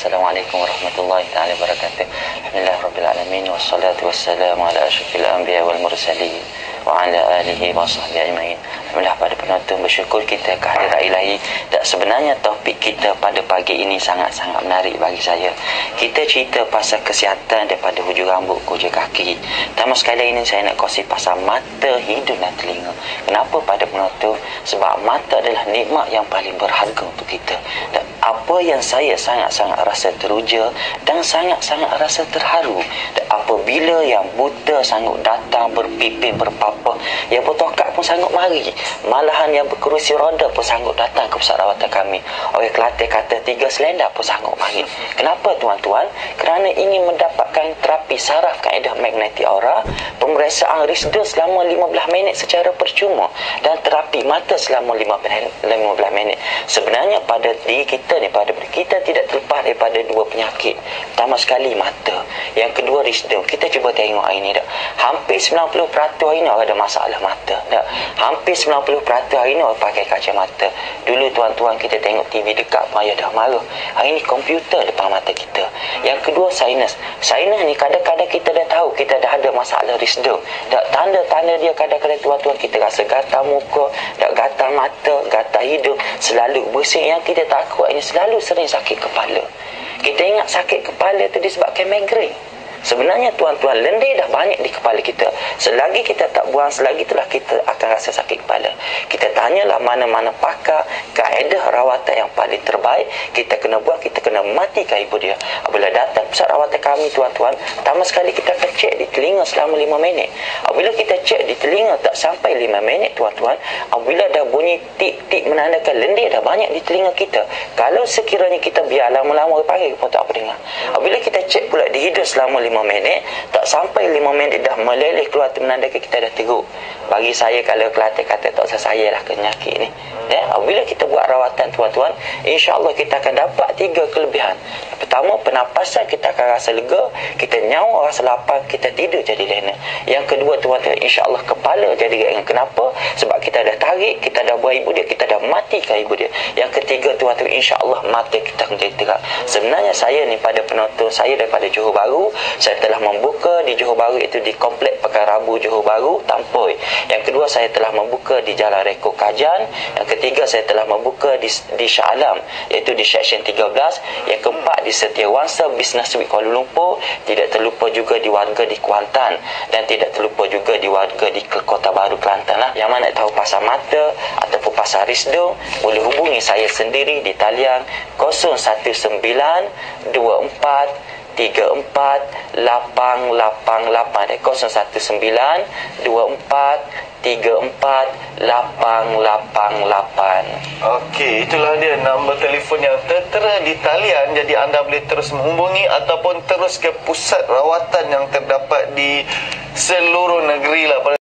Assalamualaikum warahmatullahi taala wabarakatuh. Alhamdulillahirabbil alamin wassalatu wassalamu ala asyrafil anbiya wal mursalin wa ala alihi wa sahbihi ajmain. Alhamdulillah, pada penonton, bersyukur kita kehadirat ilahi. Dan sebenarnya topik kita pada pagi ini sangat-sangat menarik bagi saya. Kita cerita pasal kesihatan daripada hujung rambut ke hujung kaki. Pertama sekali ini saya nak kongsi pasal mata, hidung dan telinga. Kenapa pada penonton? Sebab mata adalah nikmat yang paling berharga untuk kita. Dan apa yang saya sangat-sangat rasa teruja dan sangat-sangat rasa terharu, dan apabila yang buta sanggup datang, berpipin, berpapa, yang bertokak pun sanggup mari, malahan yang berkerusi roda pun sanggup datang ke pusat rawatan kami. Orang Kelantan kata 3 selendang pun sanggup mari. Kenapa tuan-tuan? Kerana ingin mendapatkan terapi saraf kaedah magnetik aura, pemeriksaan risda selama 15 minit secara percuma, dan terapi mata selama 15 minit. Sebenarnya pada diri kita ni, pada kita tidak terlepas daripada 2 penyakit. Pertama sekali mata, yang kedua risda. Kita cuba tengok hari ni dah, hampir 90% hari ni orang ada masalah mata dah. Hampir 90% hari ni orang pakai kacamata. Dulu tuan-tuan kita tengok TV dekat pun ayah dah marah. Hari ni komputer depan mata kita. Yang kedua sinus. Sinus ni kadang-kadang kita dah tahu kita dah ada masalah risda. Dah tanda-tanda dia kadang-kadang tuan-tuan kita rasa gatal muka, dah gatal mata, gatal hidung, selalu bersin. Yang kita takut ini selalu sering sakit kepala. Kita ingat sakit kepala tu disebabkan migrain. Sebenarnya tuan-tuan, lendir dah banyak di kepala kita. Selagi kita tak buang, selagi itulah kita akan rasa sakit kepala. Kita tanyalah mana-mana pakar, kaedah rawatan yang paling terbaik kita kena buat, kita kena matikan ibu dia. Apabila datang pusat rawatan kami tuan-tuan, pertama sekali kita akan cek di telinga selama 5 minit. Apabila kita cek di telinga tak sampai 5 minit tuan-tuan, apabila dah bunyi tik-tik menandakan lendir dah banyak di telinga kita, kalau sekiranya kita biar lama-lama panggil pun tak apa dengar. Apabila kita cek pula di hidung selama 5 minit, tak sampai 5 minit dah meleleh keluar, tu menandakan kita dah teruk. Bagi saya, kalau Kelantan kata tak usah saya lah penyakit ni. Apabila kita buat rawatan tuan-tuan, insya-Allah kita akan dapat 3 kelebihan. Pertama, pernafasan kita akan rasa lega, kita nyawa rasa lapar, kita tidur jadi lena. Yang kedua tuan-tuan, insya-Allah kepala jadi ringan. Kenapa? Sebab kita dah tarik, kita dah buat ibu dia, kita dah matikan ibu dia. Yang ketiga tuan-tuan, insya-Allah mata kita menjadi terang. Sebenarnya saya ni pada penonton saya daripada Johor Bahru, saya telah membuka di Johor Bahru, itu di Komplek Pekan Rabu Johor Bahru, Tampoi. Yang kedua, saya telah membuka di Jalan Reko Kajan. Yang ketiga, saya telah membuka di Shah Alam, iaitu di Seksyen 13. Yang keempat, di Setiawangsa Business Week Kuala Lumpur. Tidak terlupa juga di warga di Kuantan, dan tidak terlupa juga di warga di Kota Baru Kelantan lah. Yang mana tahu pasal mata ataupun pasal risda, boleh hubungi saya sendiri di talian 01924 34 888 01924 Okey, itulah dia nombor telefon yang tertera di talian. Jadi anda boleh terus menghubungi ataupun terus ke pusat rawatan yang terdapat di seluruh negeri lah.